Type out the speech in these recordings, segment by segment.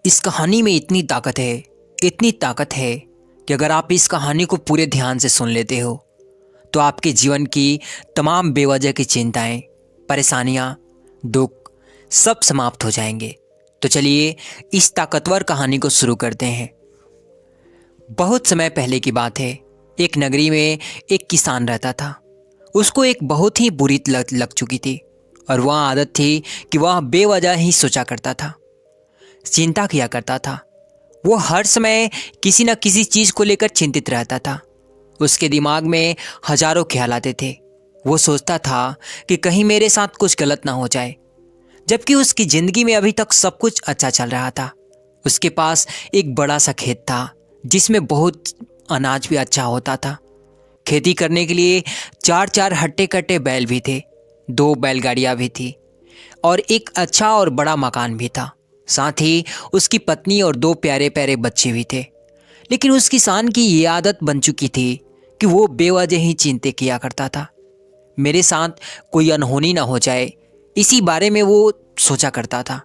इस कहानी में इतनी ताकत है कि अगर आप इस कहानी को पूरे ध्यान से सुन लेते हो तो आपके जीवन की तमाम बेवजह की चिंताएं, परेशानियां, दुख सब समाप्त हो जाएंगे। तो चलिए इस ताकतवर कहानी को शुरू करते हैं। बहुत समय पहले की बात है। एक नगरी में एक किसान रहता था। उसको एक बहुत ही बुरी लत लग चुकी थी और वह आदत थी कि वह बेवजह ही सोचा करता था, चिंता किया करता था। वो हर समय किसी न किसी चीज़ को लेकर चिंतित रहता था। उसके दिमाग में हजारों ख्याल आते थे। वो सोचता था कि कहीं मेरे साथ कुछ गलत ना हो जाए, जबकि उसकी ज़िंदगी में अभी तक सब कुछ अच्छा चल रहा था। उसके पास एक बड़ा सा खेत था जिसमें बहुत अनाज भी अच्छा होता था। खेती करने के लिए चार चार हट्टे कट्टे बैल भी थे, 2 बैलगाड़ियाँ भी थी और एक अच्छा और बड़ा मकान भी था। साथ ही उसकी पत्नी और 2 प्यारे प्यारे बच्चे भी थे। लेकिन उस किसान की ये आदत बन चुकी थी कि वो बेवजह ही चिंता किया करता था। मेरे साथ कोई अनहोनी ना हो जाए, इसी बारे में वो सोचा करता था।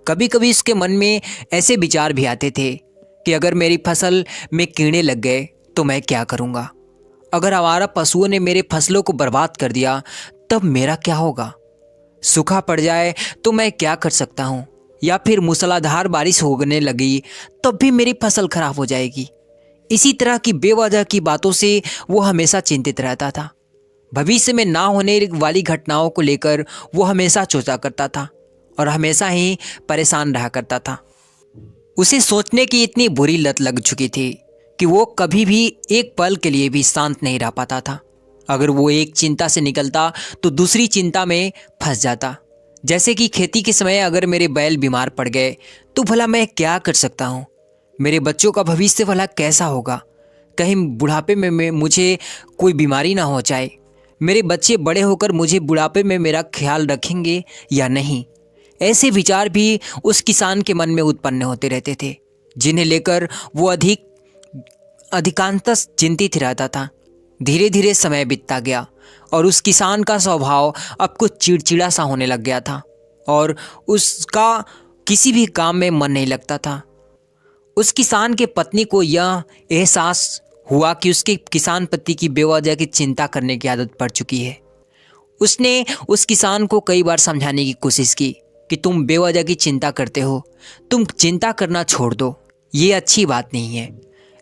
कभी कभी उसके मन में ऐसे विचार भी आते थे कि अगर मेरी फसल में कीड़े लग गए तो मैं क्या करूँगा। अगर आवारा पशुओं ने मेरे फसलों को बर्बाद कर दिया तब मेरा क्या होगा। सूखा पड़ जाए तो मैं क्या कर सकता हूँ, या फिर मूसलाधार बारिश होने लगी तब भी मेरी फसल खराब हो जाएगी। इसी तरह की बेवजह की बातों से वो हमेशा चिंतित रहता था। भविष्य में ना होने वाली घटनाओं को लेकर वो हमेशा सोचा करता था और हमेशा ही परेशान रहा करता था। उसे सोचने की इतनी बुरी लत लग चुकी थी कि वो कभी भी एक पल के लिए भी शांत नहीं रह पाता था। अगर वो एक चिंता से निकलता तो दूसरी चिंता में फंस जाता। जैसे कि खेती के समय अगर मेरे बैल बीमार पड़ गए तो भला मैं क्या कर सकता हूँ। मेरे बच्चों का भविष्य भला कैसा होगा, कहीं बुढ़ापे में मुझे कोई बीमारी ना हो जाए। मेरे बच्चे बड़े होकर मुझे बुढ़ापे में मेरा ख्याल रखेंगे या नहीं। ऐसे विचार भी उस किसान के मन में उत्पन्न होते रहते थे, जिन्हें लेकर वो अधिकांशतः चिंतित रहता था। धीरे धीरे समय बीतता गया और उस किसान का स्वभाव अब कुछ चिड़चिड़ा सा होने लग गया था और उसका किसी भी काम में मन नहीं लगता था। उस किसान के पत्नी को यह एहसास हुआ कि उसके किसान पति की बेवजह की चिंता करने की आदत पड़ चुकी है। उसने उस किसान को कई बार समझाने की कोशिश की कि तुम बेवजह की चिंता करते हो, तुम चिंता करना छोड़ दो, ये अच्छी बात नहीं है।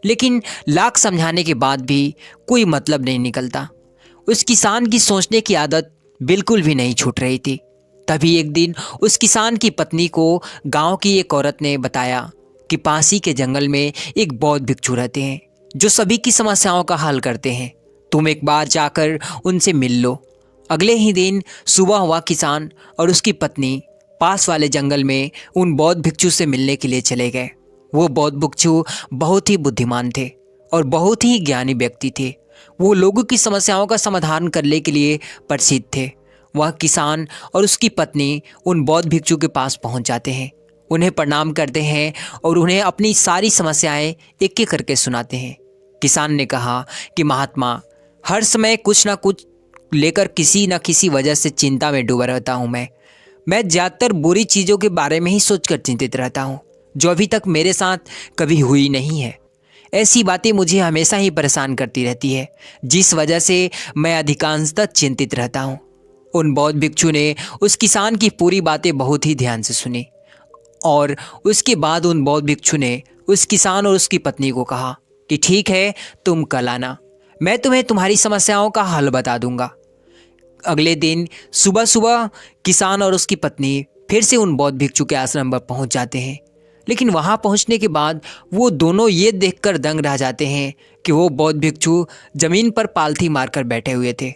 लेकिन लाख समझाने के बाद भी कोई मतलब नहीं निकलता। उस किसान की सोचने की आदत बिल्कुल भी नहीं छूट रही थी। तभी एक दिन उस किसान की पत्नी को गांव की एक औरत ने बताया कि पास ही के जंगल में एक बौद्ध भिक्षु रहते हैं जो सभी की समस्याओं का हल करते हैं। तुम एक बार जाकर उनसे मिल लो। अगले ही दिन सुबह हुआ किसान और उसकी पत्नी पास वाले जंगल में उन बौद्ध भिक्षु से मिलने के लिए चले गए। वो बौद्ध भिक्षु बहुत ही बुद्धिमान थे और बहुत ही ज्ञानी व्यक्ति थे। वो लोगों की समस्याओं का समाधान करने के लिए प्रसिद्ध थे। वह किसान और उसकी पत्नी उन बौद्ध भिक्षु के पास पहुंच जाते हैं, उन्हें प्रणाम करते हैं और उन्हें अपनी सारी समस्याएं एक एक करके सुनाते हैं। किसान ने कहा कि महात्मा, हर समय कुछ ना कुछ लेकर किसी न किसी वजह से चिंता में डूबा रहता हूँ। मैं ज़्यादातर बुरी चीज़ों के बारे में ही सोचकर चिंतित रहता हूँ जो अभी तक मेरे साथ कभी हुई नहीं है। ऐसी बातें मुझे हमेशा ही परेशान करती रहती है, जिस वजह से मैं अधिकांशतः चिंतित रहता हूँ। उन बौद्ध भिक्षु ने उस किसान की पूरी बातें बहुत ही ध्यान से सुनी और उसके बाद उन बौद्ध भिक्षु ने उस किसान और उसकी पत्नी को कहा कि ठीक है, तुम कल आना, मैं तुम्हें तुम्हारी समस्याओं का हल बता दूंगा। अगले दिन सुबह सुबह किसान और उसकी पत्नी फिर से उन बौद्ध भिक्षु के आश्रम पर पहुंच जाते हैं। लेकिन वहां पहुंचने के बाद वो दोनों ये देखकर दंग रह जाते हैं कि वो बौद्ध भिक्षु जमीन पर पालथी मारकर बैठे हुए थे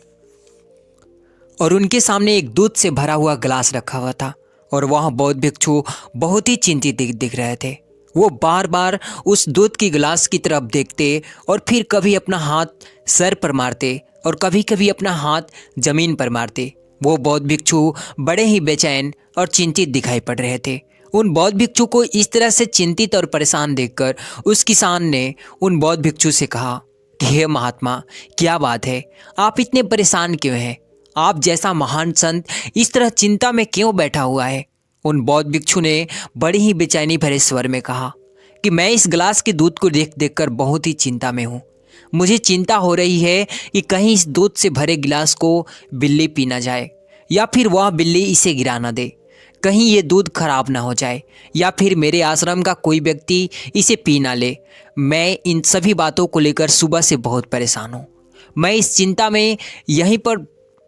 और उनके सामने एक दूध से भरा हुआ गिलास रखा हुआ था और वह बौद्ध भिक्षु बहुत ही चिंतित दिख रहे थे। वो बार बार उस दूध की गिलास की तरफ देखते और फिर कभी अपना हाथ सर पर मारते और कभी कभी अपना हाथ जमीन पर मारते। वो बौद्ध भिक्षु बड़े ही बेचैन और चिंतित दिखाई पड़ रहे थे। उन बौद्ध भिक्षु को इस तरह से चिंतित और परेशान देखकर उस किसान ने उन बौद्ध भिक्षु से कहा कि हे महात्मा, क्या बात है, आप इतने परेशान क्यों हैं? आप जैसा महान संत इस तरह चिंता में क्यों बैठा हुआ है? उन बौद्ध भिक्षु ने बड़ी ही बेचैनी भरे स्वर में कहा कि मैं इस गिलास के दूध को देख देखकर बहुत ही चिंता में हूँ। मुझे चिंता हो रही है कि कहीं इस दूध से भरे गिलास को बिल्ली पी ना जाए, या फिर वह बिल्ली इसे गिरा ना दे। कहीं ये दूध खराब ना हो जाए, या फिर मेरे आश्रम का कोई व्यक्ति इसे पी ना ले। मैं इन सभी बातों को लेकर सुबह से बहुत परेशान हूँ। मैं इस चिंता में यहीं पर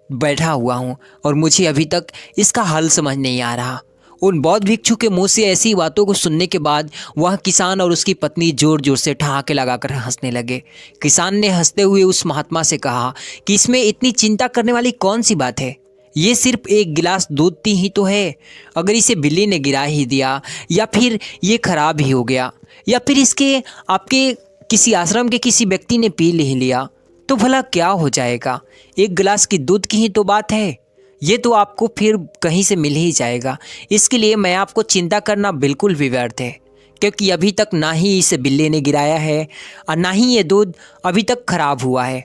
बैठा हुआ हूँ और मुझे अभी तक इसका हल समझ नहीं आ रहा। उन बौद्ध भिक्षु के मुंह से ऐसी बातों को सुनने के बाद वह किसान और उसकी पत्नी जोर जोर से ठहाके लगाकर हंसने लगे। किसान ने हंसते हुए उस महात्मा से कहा कि इसमें इतनी चिंता करने वाली कौन सी बात है? ये सिर्फ एक गिलास दूध ही तो है। अगर इसे बिल्ली ने गिरा ही दिया, या फिर ये खराब ही हो गया, या फिर इसके आपके किसी आश्रम के किसी व्यक्ति ने पी ही लिया, तो भला क्या हो जाएगा? एक गिलास की दूध की ही तो बात है। ये तो आपको फिर कहीं से मिल ही जाएगा। इसके लिए मैं आपको चिंता करना बिल्कुल भी व्यर्थ है, क्योंकि अभी तक ना ही इसे बिल्ली ने गिराया है और ना ही ये दूध अभी तक खराब हुआ है,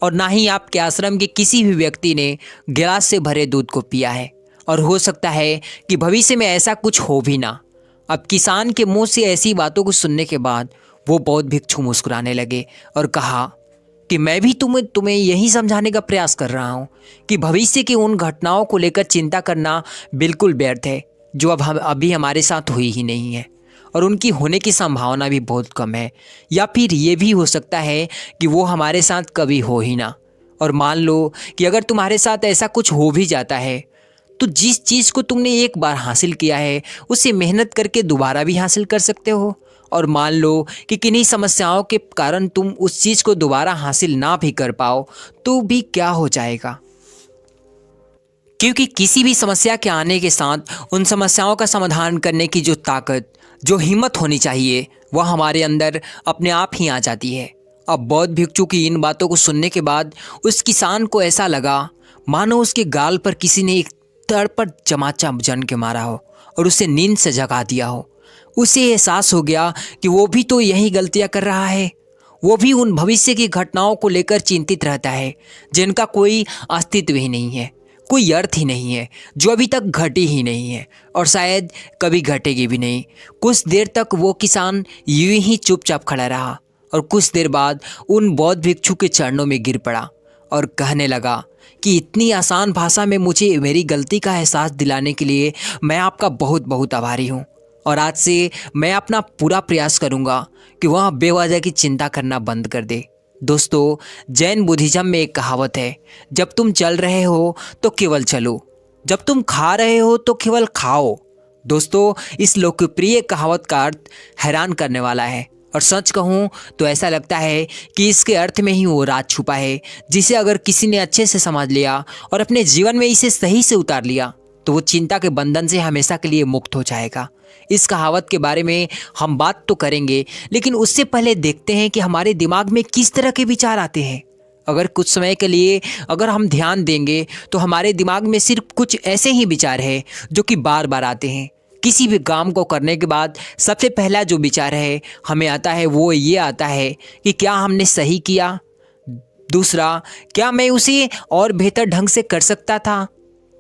और ना ही आपके आश्रम के किसी भी व्यक्ति ने गिलास से भरे दूध को पिया है। और हो सकता है कि भविष्य में ऐसा कुछ हो भी ना। अब किसान के मुंह से ऐसी बातों को सुनने के बाद वो बौद्ध भिक्षु मुस्कुराने लगे और कहा कि मैं भी तुम्हें यही समझाने का प्रयास कर रहा हूँ कि भविष्य की उन घटनाओं को लेकर चिंता करना बिल्कुल व्यर्थ है जो अभी हमारे साथ हुई ही नहीं है, और उनकी होने की संभावना भी बहुत कम है, या फिर ये भी हो सकता है कि वो हमारे साथ कभी हो ही ना। और मान लो कि अगर तुम्हारे साथ ऐसा कुछ हो भी जाता है, तो जिस चीज़ को तुमने एक बार हासिल किया है उसे मेहनत करके दोबारा भी हासिल कर सकते हो। और मान लो कि किन्हीं समस्याओं के कारण तुम उस चीज़ को दोबारा हासिल ना भी कर पाओ, तो भी क्या हो जाएगा? क्योंकि किसी भी समस्या के आने के साथ उन समस्याओं का समाधान करने की जो ताकत, जो हिम्मत होनी चाहिए, वह हमारे अंदर अपने आप ही आ जाती है। अब बौद्ध भिक्षु की इन बातों को सुनने के बाद उस किसान को ऐसा लगा मानो उसके गाल पर किसी ने एक तड़पट चमाचा जन के मारा हो और उसे नींद से जगा दिया हो। उसे एहसास हो गया कि वो भी तो यही गलतियां कर रहा है। वो भी उन भविष्य की घटनाओं को लेकर चिंतित रहता है जिनका कोई अस्तित्व ही नहीं है, कोई अर्थ ही नहीं है, जो अभी तक घटी ही नहीं है और शायद कभी घटेगी भी नहीं। कुछ देर तक वो किसान यूं ही चुपचाप खड़ा रहा और कुछ देर बाद उन बौद्ध भिक्षु के चरणों में गिर पड़ा और कहने लगा कि इतनी आसान भाषा में मुझे मेरी गलती का एहसास दिलाने के लिए मैं आपका बहुत बहुत आभारी हूँ, और आज से मैं अपना पूरा प्रयास करूँगा कि वह बेवजह की चिंता करना बंद कर दे। दोस्तों, जैन बुद्धिज्म में एक कहावत है, जब तुम चल रहे हो तो केवल चलो, जब तुम खा रहे हो तो केवल खाओ। दोस्तों, इस लोकप्रिय कहावत का अर्थ हैरान करने वाला है, और सच कहूँ तो ऐसा लगता है कि इसके अर्थ में ही वो राज छुपा है, जिसे अगर किसी ने अच्छे से समझ लिया और अपने जीवन में इसे सही से उतार लिया तो वो चिंता के बंधन से हमेशा के लिए मुक्त हो जाएगा। इस कहावत के बारे में हम बात तो करेंगे, लेकिन उससे पहले देखते हैं कि हमारे दिमाग में किस तरह के विचार आते हैं। अगर कुछ समय के लिए अगर हम ध्यान देंगे तो हमारे दिमाग में सिर्फ कुछ ऐसे ही विचार हैं जो कि बार बार आते हैं। किसी भी काम को करने के बाद सबसे पहला जो विचार है हमें आता है, वो ये आता है कि क्या हमने सही किया। दूसरा, क्या मैं उसे और बेहतर ढंग से कर सकता था।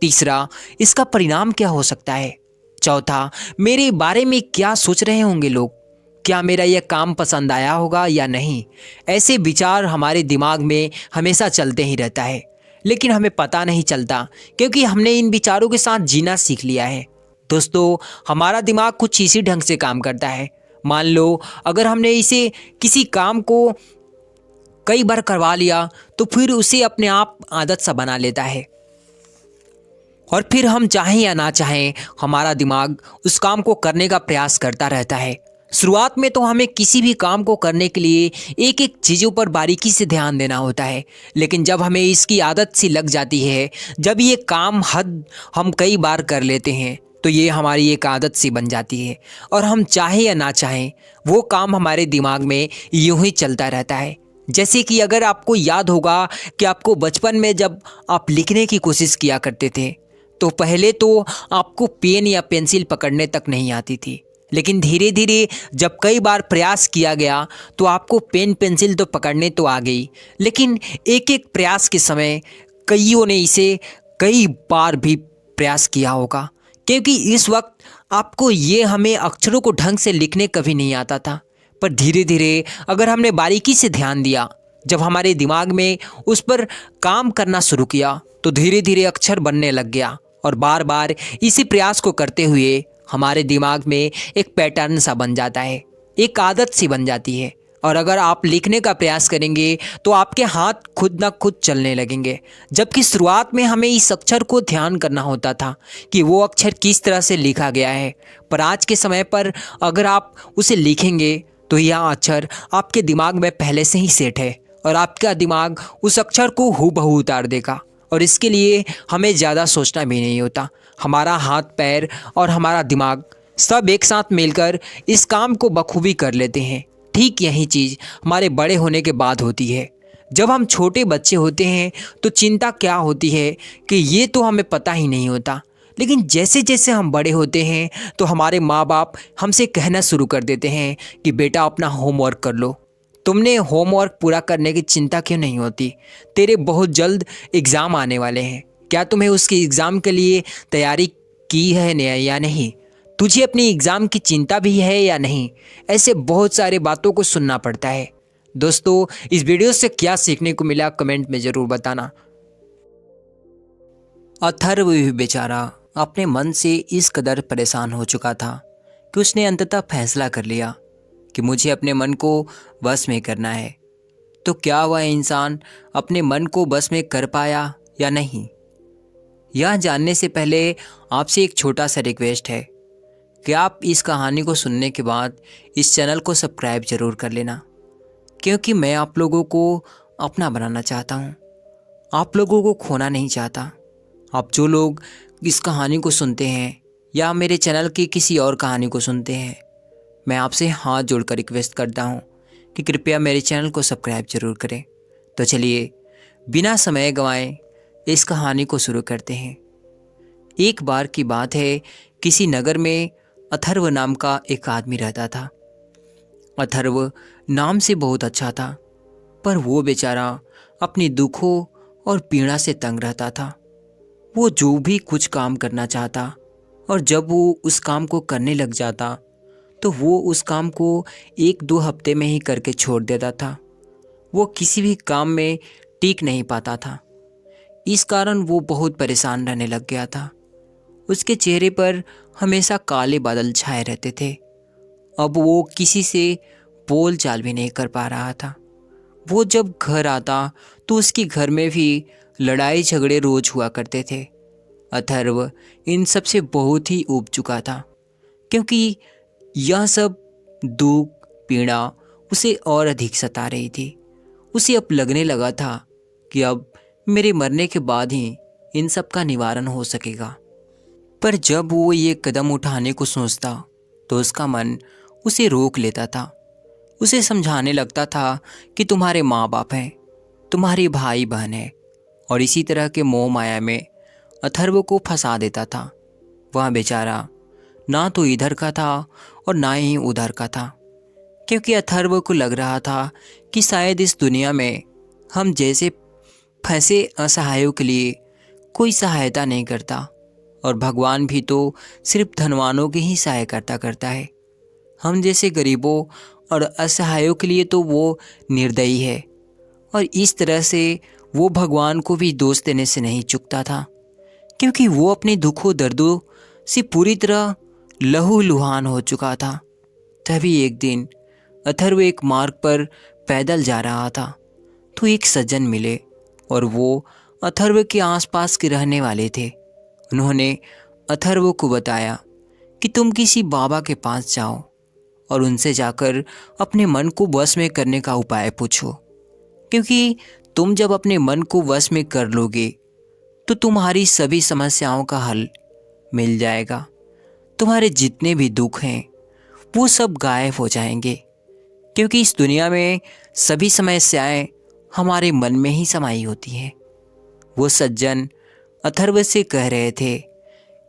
तीसरा, इसका परिणाम क्या हो सकता है। चौथा, मेरे बारे में क्या सोच रहे होंगे लोग, क्या मेरा यह काम पसंद आया होगा या नहीं। ऐसे विचार हमारे दिमाग में हमेशा चलते ही रहता है, लेकिन हमें पता नहीं चलता क्योंकि हमने इन विचारों के साथ जीना सीख लिया है। दोस्तों, हमारा दिमाग कुछ इसी ढंग से काम करता है। मान लो अगर हमने इसे किसी काम को कई बार करवा लिया तो फिर उसे अपने आप आदत सा बना लेता है, और फिर हम चाहें या ना चाहें हमारा दिमाग उस काम को करने का प्रयास करता रहता है। शुरुआत में तो हमें किसी भी काम को करने के लिए एक एक चीज़ों पर बारीकी से ध्यान देना होता है, लेकिन जब हमें इसकी आदत सी लग जाती है, जब ये काम हम कई बार कर लेते हैं तो ये हमारी एक आदत सी बन जाती है, और हम चाहें या ना चाहें वो काम हमारे दिमाग में यूं ही चलता रहता है। जैसे कि अगर आपको याद होगा कि आपको बचपन में जब आप लिखने की कोशिश किया करते थे तो पहले तो आपको पेन या पेंसिल पकड़ने तक नहीं आती थी, लेकिन धीरे धीरे जब कई बार प्रयास किया गया तो आपको पेन पेंसिल तो पकड़ने तो आ गई, लेकिन एक एक प्रयास के समय कईयों ने इसे कई बार भी प्रयास किया होगा क्योंकि इस वक्त आपको ये हमें अक्षरों को ढंग से लिखने कभी नहीं आता था। पर धीरे धीरे अगर हमने बारीकी से ध्यान दिया, जब हमारे दिमाग में उस पर काम करना शुरू किया, तो धीरे धीरे अक्षर बनने लग गया। और बार बार इसी प्रयास को करते हुए हमारे दिमाग में एक पैटर्न सा बन जाता है, एक आदत सी बन जाती है। और अगर आप लिखने का प्रयास करेंगे तो आपके हाथ खुद ना खुद चलने लगेंगे। जबकि शुरुआत में हमें इस अक्षर को ध्यान करना होता था कि वो अक्षर किस तरह से लिखा गया है, पर आज के समय पर अगर आप उसे लिखेंगे तो यह अक्षर आपके दिमाग में पहले से ही सेट है और आपका दिमाग उस अक्षर को हूबहू उतार देगा। और इसके लिए हमें ज़्यादा सोचना भी नहीं होता। हमारा हाथ पैर और हमारा दिमाग सब एक साथ मिलकर इस काम को बखूबी कर लेते हैं। ठीक यही चीज़ हमारे बड़े होने के बाद होती है। जब हम छोटे बच्चे होते हैं तो चिंता क्या होती है कि ये तो हमें पता ही नहीं होता, लेकिन जैसे जैसे हम बड़े होते हैं तो हमारे माँ बाप हमसे कहना शुरू कर देते हैं कि बेटा अपना होमवर्क कर लो। तुमने होमवर्क पूरा करने की चिंता क्यों नहीं होती? तेरे बहुत जल्द एग्ज़ाम आने वाले हैं। क्या तुम्हें उसके एग्ज़ाम के लिए तैयारी की है या नहीं? तुझे अपनी एग्ज़ाम की चिंता भी है या नहीं? ऐसे बहुत सारे बातों को सुनना पड़ता है। दोस्तों, इस वीडियो से क्या सीखने को मिला कमेंट में ज़रूर बताना। अथर्व भी बेचारा अपने मन से इस कदर परेशान हो चुका था कि उसने अंततः फैसला कर लिया कि मुझे अपने मन को बस में करना है। तो क्या वह इंसान अपने मन को बस में कर पाया या नहीं? यह जानने से पहले आपसे एक छोटा सा रिक्वेस्ट है कि आप इस कहानी को सुनने के बाद इस चैनल को सब्सक्राइब ज़रूर कर लेना, क्योंकि मैं आप लोगों को अपना बनाना चाहता हूँ, आप लोगों को खोना नहीं चाहता। आप जो लोग इस कहानी को सुनते हैं या मेरे चैनल की किसी और कहानी को सुनते हैं, मैं आपसे हाथ जोड़कर रिक्वेस्ट करता हूँ कि कृपया मेरे चैनल को सब्सक्राइब ज़रूर करें। तो चलिए बिना समय गंवाए इस कहानी को शुरू करते हैं। एक बार की बात है, किसी नगर में अथर्व नाम का एक आदमी रहता था। अथर्व नाम से बहुत अच्छा था, पर वो बेचारा अपनी दुखों और पीड़ा से तंग रहता था। वो जो भी कुछ काम करना चाहता और जब वो उस काम को करने लग जाता तो वो उस काम को 1-2 हफ्ते में ही करके छोड़ देता था। वो किसी भी काम में टिक नहीं पाता था। इस कारण वो बहुत परेशान रहने लग गया था। उसके चेहरे पर हमेशा काले बादल छाए रहते थे। अब वो किसी से बोल चाल भी नहीं कर पा रहा था। वो जब घर आता तो उसके घर में भी लड़ाई झगड़े रोज हुआ करते थे। अथर्व इन सब से बहुत ही ऊब चुका था, क्योंकि यह सब दुख पीड़ा उसे और अधिक सता रही थी। उसे अब लगने लगा था कि अब मेरे मरने के बाद ही इन सब का निवारण हो सकेगा। पर जब वो ये कदम उठाने को सोचता तो उसका मन उसे रोक लेता था। उसे समझाने लगता था कि तुम्हारे माँ बाप हैं, तुम्हारे भाई बहन हैं, और इसी तरह के मोह माया में अथर्व को फंसा देता था। वह बेचारा ना तो इधर का था और ना ही उधर का था, क्योंकि अथर्व को लग रहा था कि शायद इस दुनिया में हम जैसे फंसे असहायों के लिए कोई सहायता नहीं करता, और भगवान भी तो सिर्फ धनवानों की ही सहायता करता है। हम जैसे गरीबों और असहायों के लिए तो वो निर्दयी है। और इस तरह से वो भगवान को भी दोष देने से नहीं चूकता था, क्योंकि वो अपने दुखों दर्दों से पूरी तरह लहूलुहान हो चुका था। तभी एक दिन अथर्व एक मार्ग पर पैदल जा रहा था तो एक सज्जन मिले, और वो अथर्व के आसपास के रहने वाले थे। उन्होंने अथर्व को बताया कि तुम किसी बाबा के पास जाओ और उनसे जाकर अपने मन को वश में करने का उपाय पूछो, क्योंकि तुम जब अपने मन को वश में कर लोगे तो तुम्हारी सभी समस्याओं का हल मिल जाएगा। तुम्हारे जितने भी दुख हैं वो सब गायब हो जाएंगे, क्योंकि इस दुनिया में सभी समस्याएं हमारे मन में ही समाई होती हैं। वो सज्जन अथर्व से कह रहे थे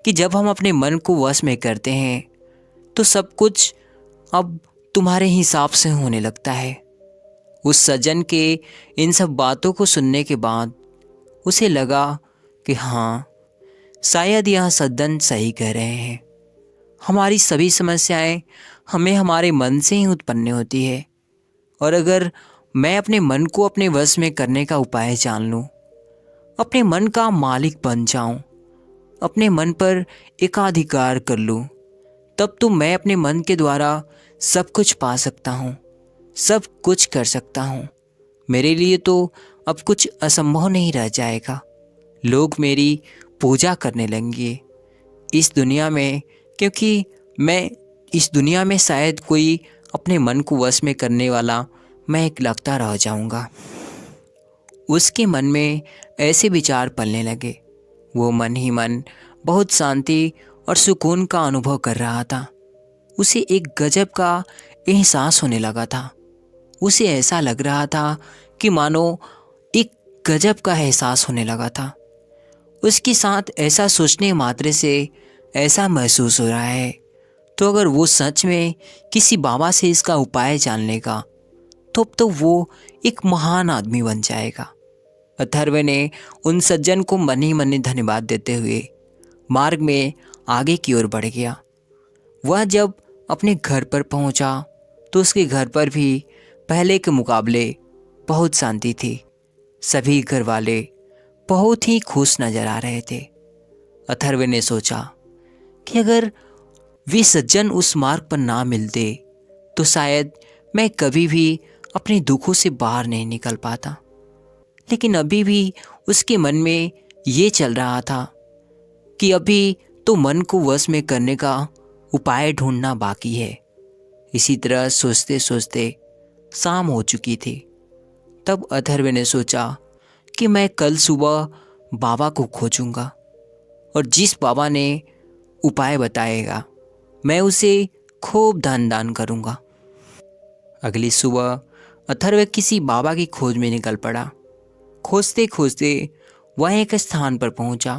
कि जब हम अपने मन को वश में करते हैं तो सब कुछ अब तुम्हारे हिसाब से होने लगता है। उस सज्जन के इन सब बातों को सुनने के बाद उसे लगा कि हाँ, शायद यह सज्जन सही कह रहे हैं। हमारी सभी समस्याएं हमें हमारे मन से ही उत्पन्न होती है। और अगर मैं अपने मन को अपने वश में करने का उपाय जान लूँ, अपने मन का मालिक बन जाऊं, अपने मन पर एकाधिकार कर लूं, तब तो मैं अपने मन के द्वारा सब कुछ पा सकता हूँ, सब कुछ कर सकता हूँ। मेरे लिए तो अब कुछ असंभव नहीं रह जाएगा। लोग मेरी पूजा करने लगेंगे इस दुनिया में, क्योंकि मैं इस दुनिया में शायद कोई अपने मन को वश में करने वाला मैं एक लगता रह जाऊंगा। उसके मन में ऐसे विचार पलने लगे। वो मन ही मन बहुत शांति और सुकून का अनुभव कर रहा था। उसे एक गजब का एहसास होने लगा था। उसे ऐसा लग रहा था कि मानो एक गजब का एहसास होने लगा था। उसके साथ ऐसा सोचने मात्र से ऐसा महसूस हो रहा है, तो अगर वो सच में किसी बाबा से इसका उपाय जान लेगा तो वो एक महान आदमी बन जाएगा। अथर्व ने उन सज्जन को मन ही मन धन्यवाद देते हुए मार्ग में आगे की ओर बढ़ गया। वह जब अपने घर पर पहुंचा तो उसके घर पर भी पहले के मुकाबले बहुत शांति थी। सभी घर वाले बहुत ही खुश नजर आ रहे थे। अथर्व ने सोचा कि अगर वे सज्जन उस मार्ग पर ना मिलते तो शायद मैं कभी भी अपने दुखों से बाहर नहीं निकल पाता। लेकिन अभी भी उसके मन में ये चल रहा था कि अभी तो मन को वश में करने का उपाय ढूंढना बाकी है। इसी तरह सोचते सोचते शाम हो चुकी थी। तब अथर्व ने सोचा कि मैं कल सुबह बाबा को खोजूंगा और जिस बाबा ने उपाय बताएगा मैं उसे खूब दान करूंगा। अगली सुबह अथर्व किसी बाबा की खोज में निकल पड़ा। खोजते खोजते वह एक स्थान पर पहुंचा।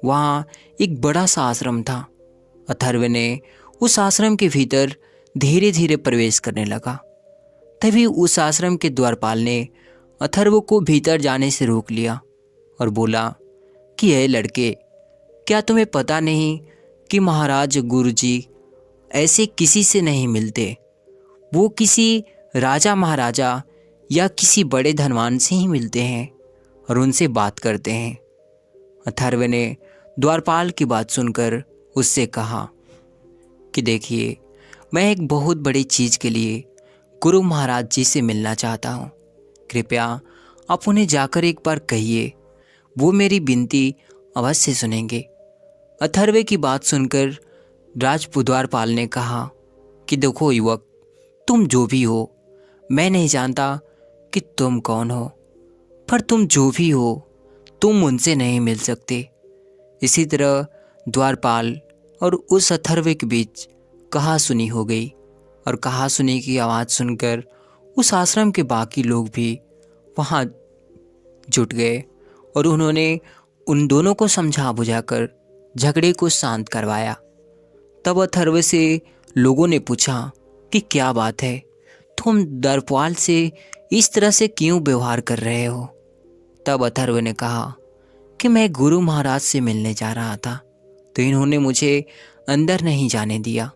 वहाँ एक बड़ा सा आश्रम था। अथर्व ने उस आश्रम के भीतर धीरे धीरे प्रवेश करने लगा। तभी उस आश्रम के द्वारपाल ने अथर्व को भीतर जाने से रोक लिया और बोला कि हे लड़के, क्या तुम्हें पता नहीं कि महाराज गुरुजी ऐसे किसी से नहीं मिलते। वो किसी राजा महाराजा या किसी बड़े धनवान से ही मिलते हैं और उनसे बात करते हैं। अथर्व ने द्वारपाल की बात सुनकर उससे कहा कि देखिए, मैं एक बहुत बड़ी चीज़ के लिए गुरु महाराज जी से मिलना चाहता हूँ। कृपया आप उन्हें जाकर एक बार कहिए, वो मेरी विनती अवश्य सुनेंगे। अथर्व की बात सुनकर द्वारपाल ने कहा कि देखो युवक, तुम जो भी हो, मैं नहीं जानता कि तुम कौन हो, पर तुम जो भी हो तुम उनसे नहीं मिल सकते। इसी तरह द्वारपाल और उस अथर्व के बीच कहासुनी हो गई और कहासुनी की आवाज़ सुनकर उस आश्रम के बाकी लोग भी वहाँ जुट गए और उन्होंने उन दोनों को समझा बुझाकर झगड़े को शांत करवाया। तब अथर्व से लोगों ने पूछा कि क्या बात है, तुम द्वारपाल से इस तरह से क्यों व्यवहार कर रहे हो। तब अथर्व ने कहा कि मैं गुरु महाराज से मिलने जा रहा था तो इन्होंने मुझे अंदर नहीं जाने दिया।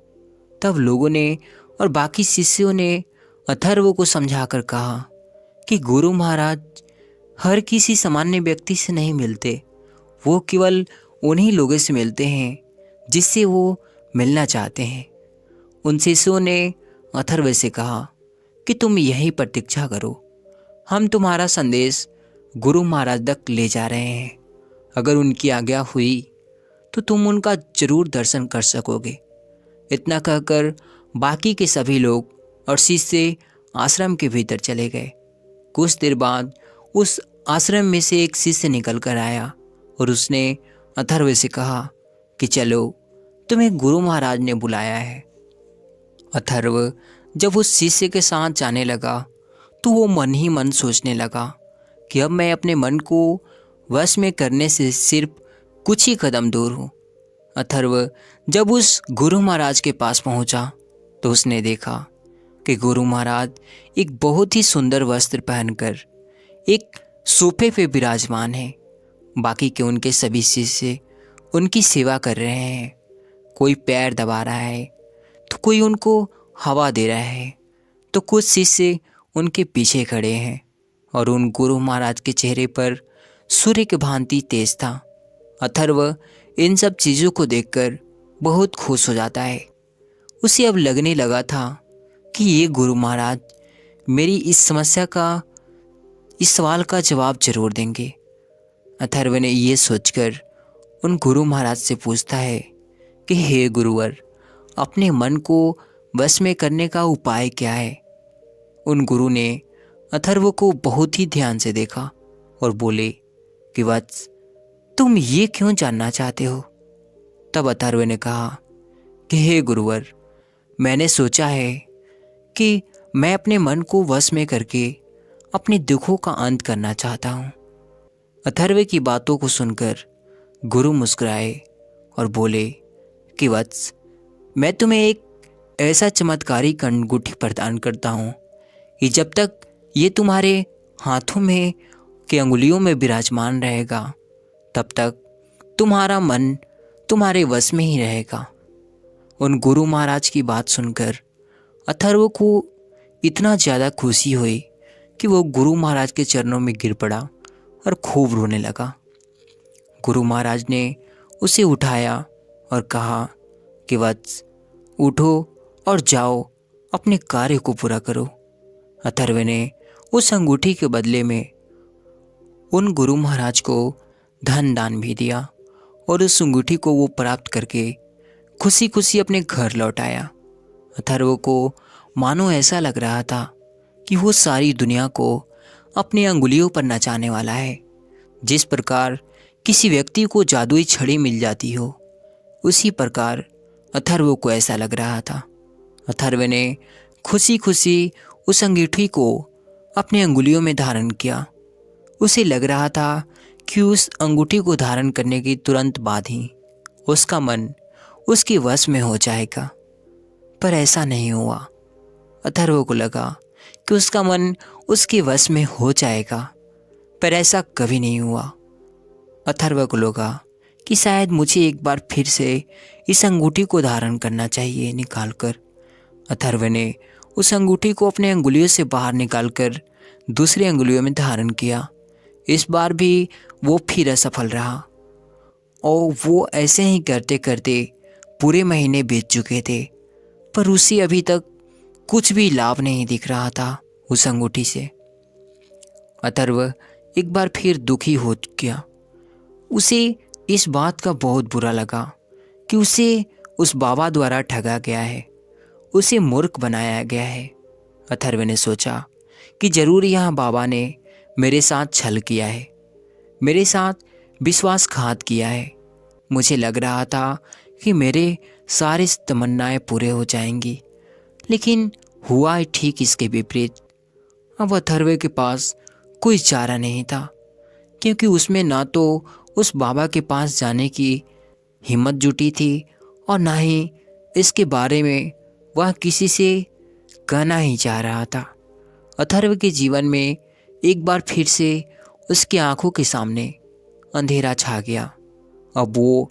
तब लोगों ने और बाकी शिष्यों ने अथर्व को समझाकर कहा कि गुरु महाराज हर किसी सामान्य व्यक्ति से नहीं मिलते, वो केवल उन्हीं लोगों से मिलते हैं जिससे वो मिलना चाहते हैं। उन शिष्यों ने अथर्व से कहा कि तुम यहीं प्रतीक्षा करो, हम तुम्हारा संदेश गुरु महाराज तक ले जा रहे हैं। अगर उनकी आज्ञा हुई तो तुम उनका जरूर दर्शन कर सकोगे। इतना कहकर बाकी के सभी लोग और शिष्य आश्रम के भीतर चले गए। कुछ देर बाद उस आश्रम में से एक शिष्य निकल कर आया और उसने अथर्व से कहा कि चलो, तुम्हें गुरु महाराज ने बुलाया है। अथर्व जब उस शिष्य के साथ जाने लगा तो वो मन ही मन सोचने लगा कि अब मैं अपने मन को वश में करने से सिर्फ कुछ ही कदम दूर हूँ। अथर्व जब उस गुरु महाराज के पास पहुँचा तो उसने देखा कि गुरु महाराज एक बहुत ही सुंदर वस्त्र पहनकर एक सोफे पे विराजमान है। बाकी के उनके सभी शिष्य उनकी सेवा कर रहे हैं। कोई पैर दबा रहा है तो कोई उनको हवा दे रहा है, तो कुछ शिष्य उनके पीछे खड़े हैं। और उन गुरु महाराज के चेहरे पर सूर्य की भांति तेज था। अथर्व इन सब चीज़ों को देखकर बहुत खुश हो जाता है। उसे अब लगने लगा था कि ये गुरु महाराज मेरी इस सवाल का जवाब जरूर देंगे। अथर्व ने ये सोचकर उन गुरु महाराज से पूछता है कि हे गुरुवर, अपने मन को वश में करने का उपाय क्या है। उन गुरु ने अथर्व को बहुत ही ध्यान से देखा और बोले कि वत्स, तुम ये क्यों जानना चाहते हो। तब अथर्व ने कहा कि हे गुरुवर, मैंने सोचा है कि मैं अपने मन को वश में करके अपने दुखों का अंत करना चाहता हूँ। अथर्व की बातों को सुनकर गुरु मुस्कुराए और बोले कि वत्स, मैं तुम्हें एक ऐसा चमत्कारी अंगूठी प्रदान करता हूँ कि जब तक ये तुम्हारे हाथों में के अंगुलियों में विराजमान रहेगा, तब तक तुम्हारा मन तुम्हारे वश में ही रहेगा। उन गुरु महाराज की बात सुनकर अथर्व को इतना ज़्यादा खुशी हुई कि वो गुरु महाराज के चरणों में गिर पड़ा और खूब रोने लगा। गुरु महाराज ने उसे उठाया और कहा कि वत्स, उठो और जाओ, अपने कार्य को पूरा करो। अथर्व ने उस अंगूठी के बदले में उन गुरु महाराज को धन दान भी दिया और उस अंगूठी को वो प्राप्त करके खुशी खुशी अपने घर लौट आया। अथर्व को मानो ऐसा लग रहा था कि वो सारी दुनिया को अपनी अंगुलियों पर नचाने वाला है। जिस प्रकार किसी व्यक्ति को जादुई छड़ी मिल जाती हो, उसी प्रकार अथर्व को ऐसा लग रहा था। अथर्व ने खुशी खुशी उस अंगूठी को अपनी अंगुलियों में धारण किया। उसे लग रहा था कि उस अंगूठी को धारण करने के तुरंत बाद ही उसका मन उसके वश में हो जाएगा, पर ऐसा नहीं हुआ। अथर्व को लगा कि उसका मन उसके वश में हो जाएगा, पर ऐसा कभी नहीं हुआ। अथर्व को लगा कि शायद मुझे एक बार फिर से इस अंगूठी को धारण करना चाहिए। निकालकर अथर्व ने उस अंगूठी को अपने अंगुलियों से बाहर निकालकर दूसरी अंगुलियों में धारण किया। इस बार भी वो फिर असफल रहा और वो ऐसे ही करते करते पूरे महीने बीत चुके थे, पर उसे अभी तक कुछ भी लाभ नहीं दिख रहा था उस अंगूठी से। अथर्व एक बार फिर दुखी हो गया। उसे इस बात का बहुत बुरा लगा कि उसे उस बाबा द्वारा ठगा गया है, उसे मूर्ख बनाया गया है। अथर्व ने सोचा कि जरूर यहाँ बाबा ने मेरे साथ छल किया है, मेरे साथ विश्वासघात किया है। मुझे लग रहा था कि मेरे सारे तमन्नाएं पूरे हो जाएंगी, लेकिन हुआ ठीक इसके विपरीत। अब अथर्व के पास कोई चारा नहीं था, क्योंकि उसमें ना तो उस बाबा के पास जाने की हिम्मत जुटी थी और ना ही इसके बारे में वह किसी से कहना ही चाह रहा था। अथर्व के जीवन में एक बार फिर से उसकी आंखों के सामने अंधेरा छा गया। अब वो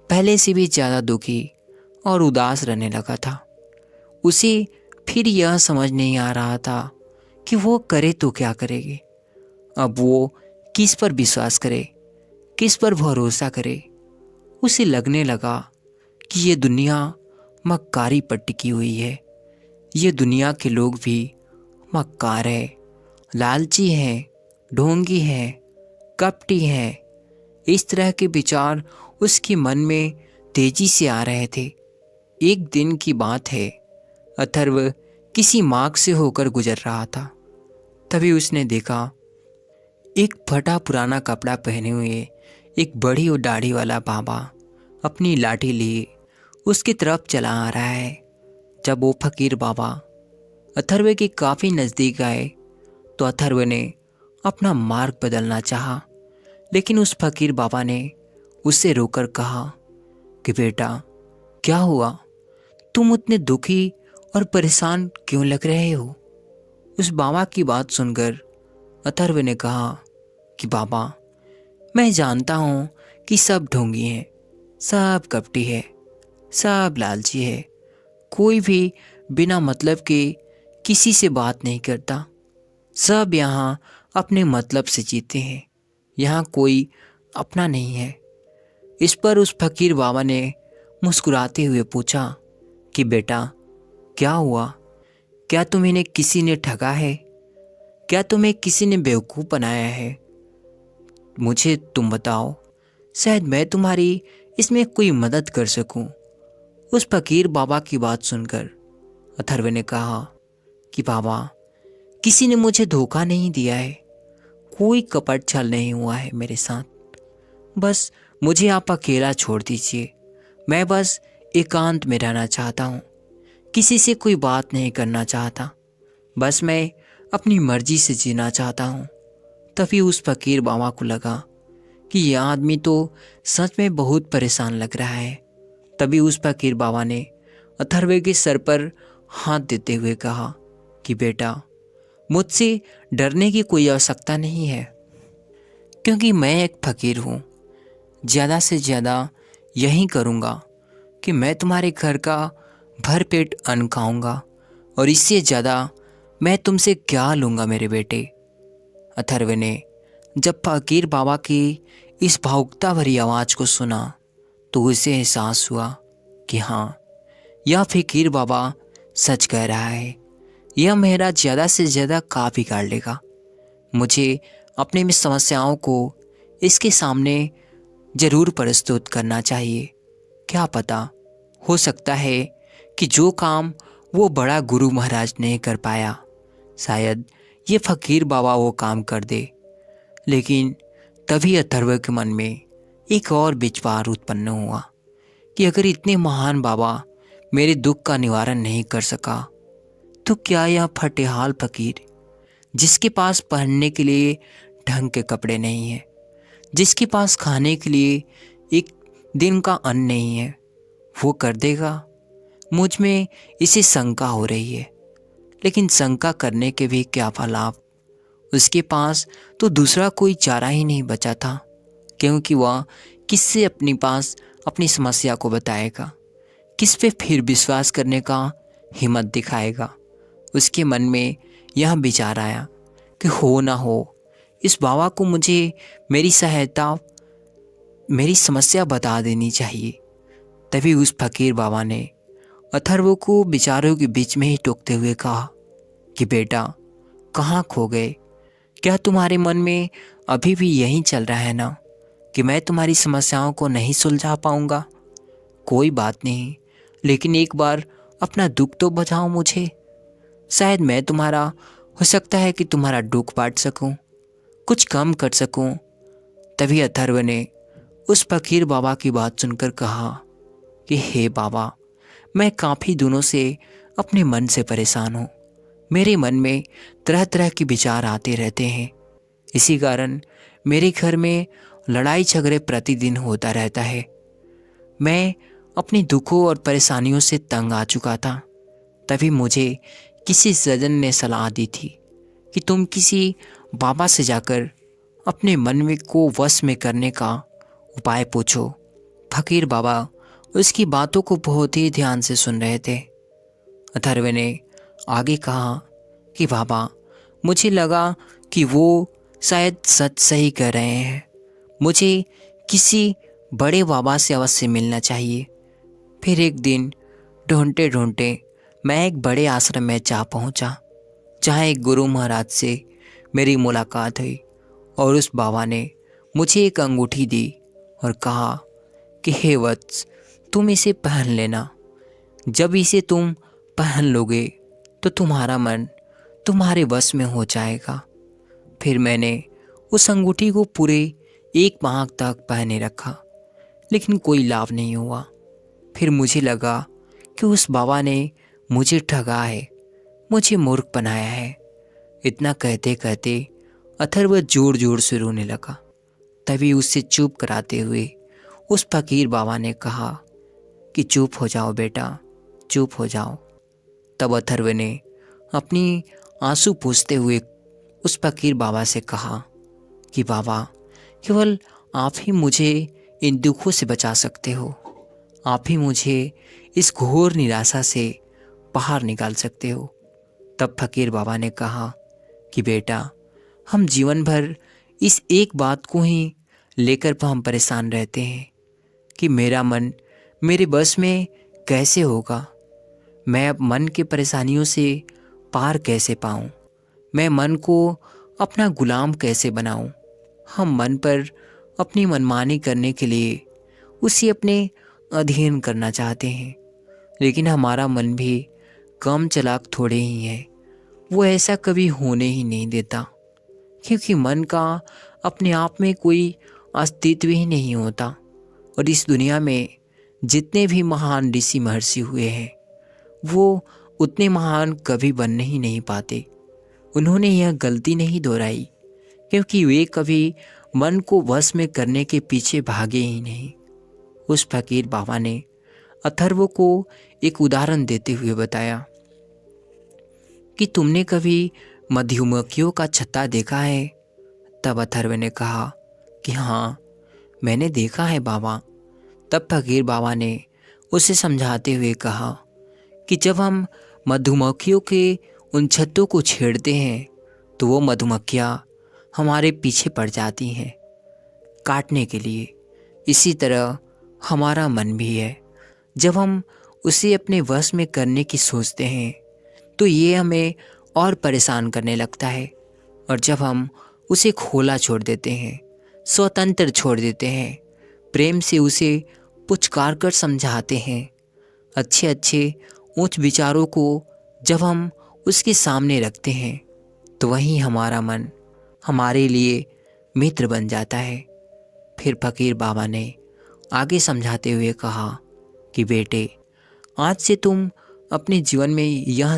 पहले से भी ज़्यादा दुखी और उदास रहने लगा था। उसे फिर यह समझ नहीं आ रहा था कि वो करे तो क्या करेगी। अब वो किस पर विश्वास करे, किस पर भरोसा करे। उसे लगने लगा कि ये दुनिया मक्कारी पर टिकी हुई है। ये दुनिया के लोग भी मक्कार है, लालची हैं, ढोंगी हैं, कपटी हैं। इस तरह के विचार उसके मन में तेजी से आ रहे थे। एक दिन की बात है, अथर्व किसी मार्ग से होकर गुजर रहा था। तभी उसने देखा एक फटा पुराना कपड़ा पहने हुए एक बड़ी और दाढ़ी वाला बाबा अपनी लाठी लिए उसकी तरफ चला आ रहा है। जब वो फकीर बाबा अथर्व के काफ़ी नज़दीक आए तो अथर्व ने अपना मार्ग बदलना चाहा, लेकिन उस फकीर बाबा ने उससे रोकर कहा कि बेटा, क्या हुआ? तुम उतने दुखी और परेशान क्यों लग रहे हो? उस बाबा की बात सुनकर अथर्व ने कहा कि बाबा, मैं जानता हूँ कि सब ढोंगी हैं, सब कपटी है, सब लालची है। कोई भी बिना मतलब के किसी से बात नहीं करता। सब यहाँ अपने मतलब से जीते हैं। यहाँ कोई अपना नहीं है। इस पर उस फकीर बाबा ने मुस्कुराते हुए पूछा कि बेटा, क्या हुआ? क्या तुम्हें किसी ने ठगा है? क्या तुम्हें किसी ने बेवकूफ़ बनाया है? मुझे तुम बताओ, शायद मैं तुम्हारी इसमें कोई मदद कर सकूं। उस फकीर बाबा की बात सुनकर अथर्व ने कहा कि बाबा, किसी ने मुझे धोखा नहीं दिया है, कोई कपट छल नहीं हुआ है मेरे साथ। बस मुझे आप अकेला छोड़ दीजिए। मैं बस एकांत में रहना चाहता हूँ, किसी से कोई बात नहीं करना चाहता। बस मैं अपनी मर्जी से जीना चाहता हूँ। तभी उस फकीर बाबा को लगा कि यह आदमी तो सच में बहुत परेशान लग रहा है। तभी उस फकीर बाबा ने अथर्व के सर पर हाथ देते हुए कहा कि बेटा, मुझसे डरने की कोई आवश्यकता नहीं है, क्योंकि मैं एक फकीर हूँ। ज़्यादा से ज़्यादा यही करूँगा कि मैं तुम्हारे घर का भरपेट अन्न खाऊंगा, और इससे ज़्यादा मैं तुमसे क्या लूँगा मेरे बेटे। अथर्व ने जब फकीर बाबा की इस भावुकता भरी आवाज़ को सुना तो उसे एहसास हुआ कि हाँ, यह फकीर बाबा सच कह रहा है। यह मेरा ज़्यादा से ज़्यादा काम बिगाड़ लेगा। मुझे अपने में समस्याओं को इसके सामने ज़रूर प्रस्तुत करना चाहिए। क्या पता, हो सकता है कि जो काम वो बड़ा गुरु महाराज नहीं कर पाया, शायद ये फकीर बाबा वो काम कर दे। लेकिन तभी अथर्व के मन में एक और विचार उत्पन्न हुआ कि अगर इतने महान बाबा मेरे दुख का निवारण नहीं कर सका, तो क्या यह फटेहाल फकीर, जिसके पास पहनने के लिए ढंग के कपड़े नहीं है, जिसके पास खाने के लिए एक दिन का अन्न नहीं है, वो कर देगा? मुझ में इसे शंका हो रही है। लेकिन शंका करने के भी क्या लाभ? उसके पास तो दूसरा कोई चारा ही नहीं बचा था, क्योंकि वह किससे अपने पास अपनी समस्या को बताएगा, किस पे फिर विश्वास करने का हिम्मत दिखाएगा। उसके मन में यह विचार आया कि हो ना हो, इस बाबा को मुझे मेरी सहायता, मेरी समस्या बता देनी चाहिए। तभी उस फकीर बाबा ने अथर्व को विचारों के बीच में ही टोकते हुए कहा कि बेटा, कहाँ खो गए? क्या तुम्हारे मन में अभी भी यही चल रहा है ना कि मैं तुम्हारी समस्याओं को नहीं सुलझा पाऊंगा? कोई बात नहीं, लेकिन एक बार अपना दुख तो बताओ मुझे। शायद मैं तुम्हारा, हो सकता है कि तुम्हारा दुख बांट सकूं, कुछ कम कर सकूं। तभी अथर्व ने उस फकीर बाबा की बात सुनकर कहा कि हे बाबा, मैं काफ़ी दिनों से अपने मन से परेशान हूँ। मेरे मन में तरह तरह के विचार आते रहते हैं। इसी कारण मेरे घर में लड़ाई झगड़े प्रतिदिन होता रहता है। मैं अपने दुखों और परेशानियों से तंग आ चुका था। तभी मुझे किसी सज्जन ने सलाह दी थी कि तुम किसी बाबा से जाकर अपने मन में को वश में करने का उपाय पूछो। फकीर बाबा उसकी बातों को बहुत ही ध्यान से सुन रहे थे। अथर्व ने आगे कहा कि बाबा, मुझे लगा कि वो शायद सच सही कह रहे हैं। मुझे किसी बड़े बाबा से अवश्य मिलना चाहिए। फिर एक दिन ढूंढते ढूंढते मैं एक बड़े आश्रम में जा पहुंचा, जहाँ एक गुरु महाराज से मेरी मुलाकात हुई और उस बाबा ने मुझे एक अंगूठी दी और कहा कि हे वत्स, तुम इसे पहन लेना। जब इसे तुम पहन लोगे तो तुम्हारा मन तुम्हारे वश में हो जाएगा। फिर मैंने उस अंगूठी को पूरे 1 माह तक पहने रखा, लेकिन कोई लाभ नहीं हुआ। फिर मुझे लगा कि उस बाबा ने मुझे ठगा है, मुझे मूर्ख बनाया है। इतना कहते कहते अथर्व जोर जोर से रोने लगा। तभी उससे चुप कराते हुए उस फकीर बाबा ने कहा कि चुप हो जाओ बेटा, चुप हो जाओ। तब अथर्व ने अपनी आंसू पूछते हुए उस फकीर बाबा से कहा कि बाबा, केवल आप ही मुझे इन दुखों से बचा सकते हो। आप ही मुझे इस घोर निराशा से बाहर निकाल सकते हो। तब फकीर बाबा ने कहा कि बेटा, हम जीवन भर इस एक बात को ही लेकर हम परेशान रहते हैं कि मेरा मन मेरे बस में कैसे होगा, मैं अब मन की परेशानियों से पार कैसे पाऊं, मैं मन को अपना गुलाम कैसे बनाऊं। हम मन पर अपनी मनमानी करने के लिए उसे अपने अधीन करना चाहते हैं, लेकिन हमारा मन भी कम चालाक थोड़े ही है। वो ऐसा कभी होने ही नहीं देता, क्योंकि मन का अपने आप में कोई अस्तित्व ही नहीं होता। और इस दुनिया में जितने भी महान ऋषि महर्षि हुए हैं, वो उतने महान कभी बनने ही नहीं पाते। उन्होंने यह गलती नहीं दोहराई, क्योंकि वे कभी मन को वश में करने के पीछे भागे ही नहीं। उस फकीर बाबा ने अथर्व को एक उदाहरण देते हुए बताया कि तुमने कभी मधुमक्खियों का छत्ता देखा है? तब अथर्व ने कहा कि हाँ, मैंने देखा है बाबा। तब फकीर बाबा ने उसे समझाते हुए कहा कि जब हम मधुमक्खियों के उन छत्तों को छेड़ते हैं तो वो मधुमक्खियाँ हमारे पीछे पड़ जाती हैं काटने के लिए। इसी तरह हमारा मन भी है। जब हम उसे अपने वश में करने की सोचते हैं तो ये हमें और परेशान करने लगता है, और जब हम उसे खोला छोड़ देते हैं, स्वतंत्र छोड़ देते हैं, प्रेम से उसे पुचकार कर समझाते हैं, अच्छे अच्छे उच्च विचारों को जब हम उसके सामने रखते हैं, तो वहीं हमारा मन हमारे लिए मित्र बन जाता है। फिर फकीर बाबा ने आगे समझाते हुए कहा कि बेटे, आज से तुम अपने जीवन में यह